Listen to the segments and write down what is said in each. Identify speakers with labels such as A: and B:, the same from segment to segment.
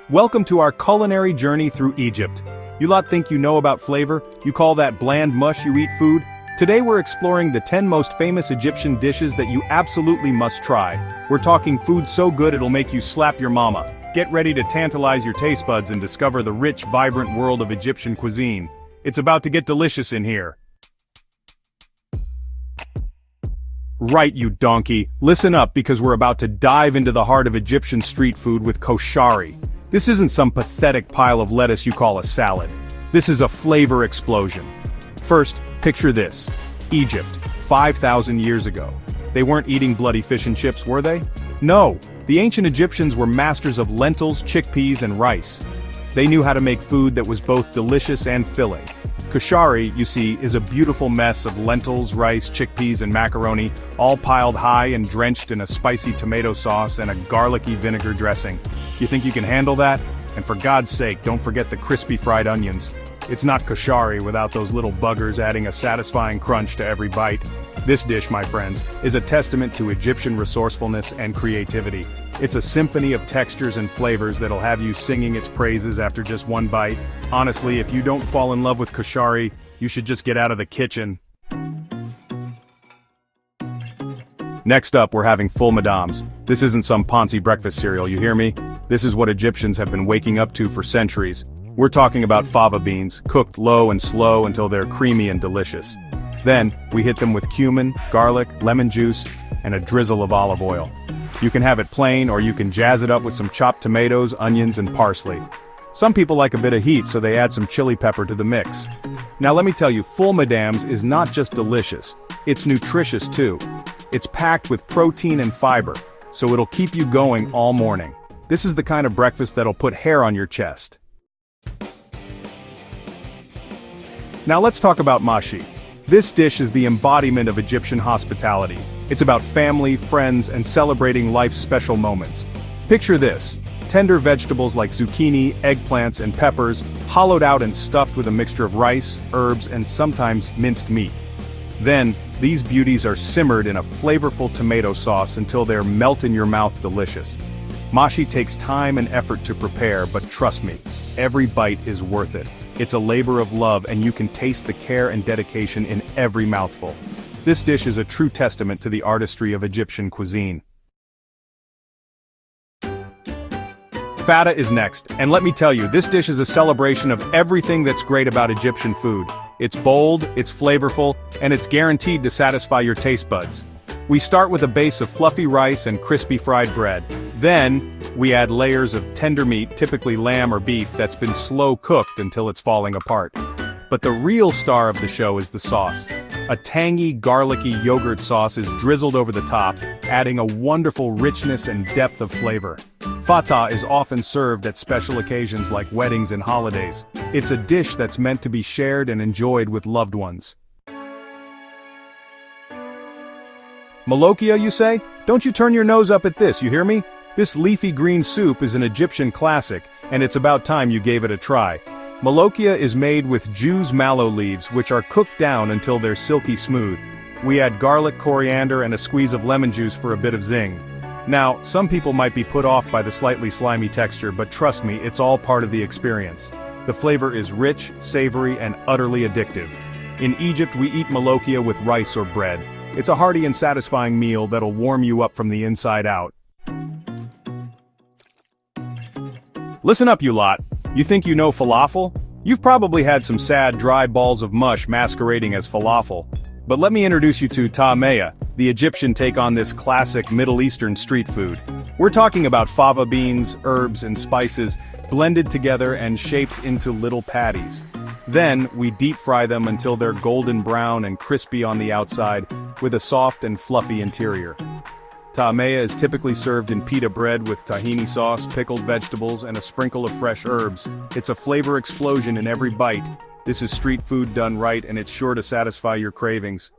A: Welcome to our culinary journey through Egypt. You lot think you know about flavor? You call that bland mush you eat food? Today we're exploring the 10 most famous Egyptian dishes that you absolutely must try. We're talking food so good it'll make you slap your mama. Get ready to tantalize your taste buds and discover the rich, vibrant world of Egyptian cuisine. It's about to get delicious in here. Right, you donkey. Listen up because we're about to dive into the heart of Egyptian street food with koshari. This isn't some pathetic pile of lettuce you call a salad. This is a flavor explosion. First, picture this. Egypt, 5,000 years ago. They weren't eating bloody fish and chips, were they? No, the ancient Egyptians were masters of lentils, chickpeas, and rice. They knew how to make food that was both delicious and filling. Koshari, you see, is a beautiful mess of lentils, rice, chickpeas, and macaroni, all piled high and drenched in a spicy tomato sauce and a garlicky vinegar dressing. You think you can handle that? And for God's sake, don't forget the crispy fried onions. It's not koshari without those little buggers adding a satisfying crunch to every bite. This dish, my friends, is a testament to Egyptian resourcefulness and creativity. It's a symphony of textures and flavors that'll have you singing its praises after just one bite. Honestly, if you don't fall in love with koshari, you should just get out of the kitchen. Next up, we're having full medames. This isn't some Ponzi breakfast cereal, you hear me? This is what Egyptians have been waking up to for centuries. We're talking about fava beans, cooked low and slow until they're creamy and delicious. Then, we hit them with cumin, garlic, lemon juice, and a drizzle of olive oil. You can have it plain, or you can jazz it up with some chopped tomatoes, onions, and parsley. Some people like a bit of heat, so they add some chili pepper to the mix. Now let me tell you, full medames is not just delicious, it's nutritious too. It's packed with protein and fiber, so it'll keep you going all morning. This is the kind of breakfast that'll put hair on your chest. Now let's talk about mashi. This dish is the embodiment of Egyptian hospitality. It's about family, friends, and celebrating life's special moments. Picture this: tender vegetables like zucchini, eggplants, and peppers, hollowed out and stuffed with a mixture of rice, herbs, and sometimes minced meat. Then, these beauties are simmered in a flavorful tomato sauce until they're melt-in-your-mouth delicious. Mashi takes time and effort to prepare, but trust me, every bite is worth it. It's a labor of love, and you can taste the care and dedication in every mouthful. This dish is a true testament to the artistry of Egyptian cuisine. Fata is next, and let me tell you, this dish is a celebration of everything that's great about Egyptian food. It's bold, it's flavorful, and it's guaranteed to satisfy your taste buds. We start with a base of fluffy rice and crispy fried bread. Then, we add layers of tender meat, typically lamb or beef, that's been slow cooked until it's falling apart. But the real star of the show is the sauce. A tangy, garlicky yogurt sauce is drizzled over the top, adding a wonderful richness and depth of flavor. Fata is often served at special occasions like weddings and holidays. It's a dish that's meant to be shared and enjoyed with loved ones. Molokhia, you say? Don't you turn your nose up at this, you hear me? This leafy green soup is an Egyptian classic, and it's about time you gave it a try. Molokhia is made with Jew's mallow leaves, which are cooked down until they're silky smooth. We add garlic, coriander, and a squeeze of lemon juice for a bit of zing. Now, some people might be put off by the slightly slimy texture, but trust me, it's all part of the experience. The flavor is rich, savory, and utterly addictive. In Egypt, we eat molokhia with rice or bread. It's a hearty and satisfying meal that'll warm you up from the inside out. Listen up, you lot. You think you know falafel? You've probably had some sad, dry balls of mush masquerading as falafel. But let me introduce you to taameya, the Egyptian take on this classic Middle Eastern street food. We're talking about fava beans, herbs, and spices blended together and shaped into little patties. Then, we deep fry them until they're golden brown and crispy on the outside, with a soft and fluffy interior. Taameya is typically served in pita bread with tahini sauce, pickled vegetables, and a sprinkle of fresh herbs. It's a flavor explosion in every bite. This is street food done right, and it's sure to satisfy your cravings.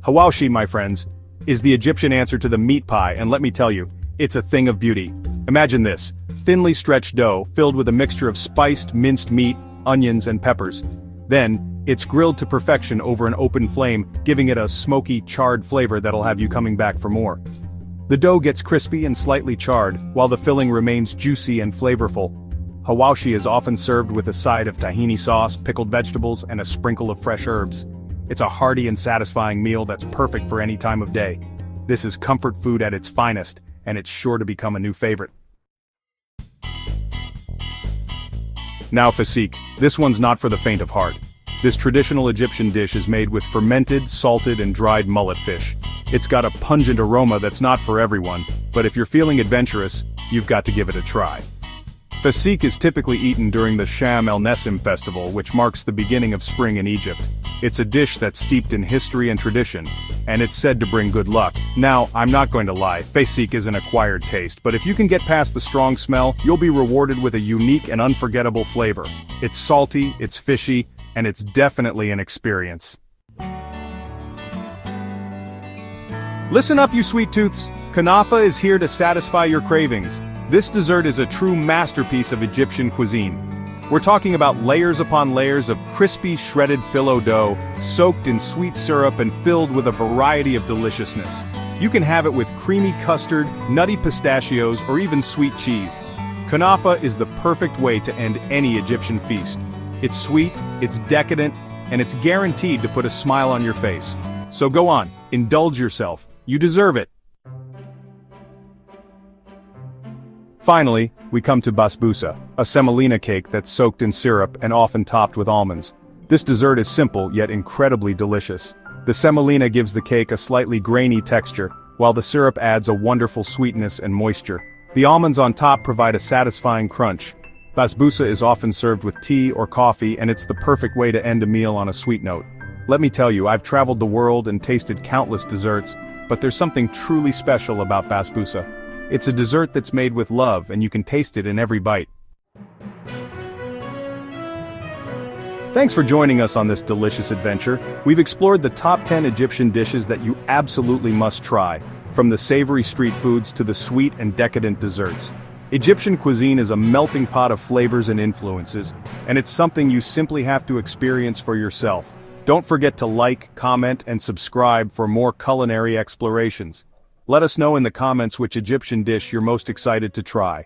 A: Hawashi, my friends, is the Egyptian answer to the meat pie, and let me tell you, it's a thing of beauty. Imagine this: thinly stretched dough filled with a mixture of spiced, minced meat, onions, and peppers. Then, it's grilled to perfection over an open flame, giving it a smoky, charred flavor that'll have you coming back for more. The dough gets crispy and slightly charred, while the filling remains juicy and flavorful. Hawashi is often served with a side of tahini sauce, pickled vegetables, and a sprinkle of fresh herbs. It's a hearty and satisfying meal that's perfect for any time of day. This is comfort food at its finest, and it's sure to become a new favorite. Now fasik, this one's not for the faint of heart. This traditional Egyptian dish is made with fermented, salted, and dried mullet fish. It's got a pungent aroma that's not for everyone, but if you're feeling adventurous, you've got to give it a try. Fasik is typically eaten during the Sham el-Nessim festival, which marks the beginning of spring in Egypt. It's a dish that's steeped in history and tradition, and it's said to bring good luck. Now, I'm not going to lie, fasik is an acquired taste, but if you can get past the strong smell, you'll be rewarded with a unique and unforgettable flavor. It's salty, it's fishy, and it's definitely an experience. Listen up, you sweet tooths! Konafa is here to satisfy your cravings. This dessert is a true masterpiece of Egyptian cuisine. We're talking about layers upon layers of crispy shredded phyllo dough, soaked in sweet syrup and filled with a variety of deliciousness. You can have it with creamy custard, nutty pistachios, or even sweet cheese. Konafa is the perfect way to end any Egyptian feast. It's sweet, it's decadent, and it's guaranteed to put a smile on your face. So go on, indulge yourself. You deserve it. Finally, we come to basbousa, a semolina cake that's soaked in syrup and often topped with almonds. This dessert is simple yet incredibly delicious. The semolina gives the cake a slightly grainy texture, while the syrup adds a wonderful sweetness and moisture. The almonds on top provide a satisfying crunch. Basbousa is often served with tea or coffee, and it's the perfect way to end a meal on a sweet note. Let me tell you, I've traveled the world and tasted countless desserts, but there's something truly special about basbousa. It's a dessert that's made with love, and you can taste it in every bite. Thanks for joining us on this delicious adventure. We've explored the top 10 Egyptian dishes that you absolutely must try, from the savory street foods to the sweet and decadent desserts. Egyptian cuisine is a melting pot of flavors and influences, and it's something you simply have to experience for yourself. Don't forget to like, comment, and subscribe for more culinary explorations. Let us know in the comments which Egyptian dish you're most excited to try.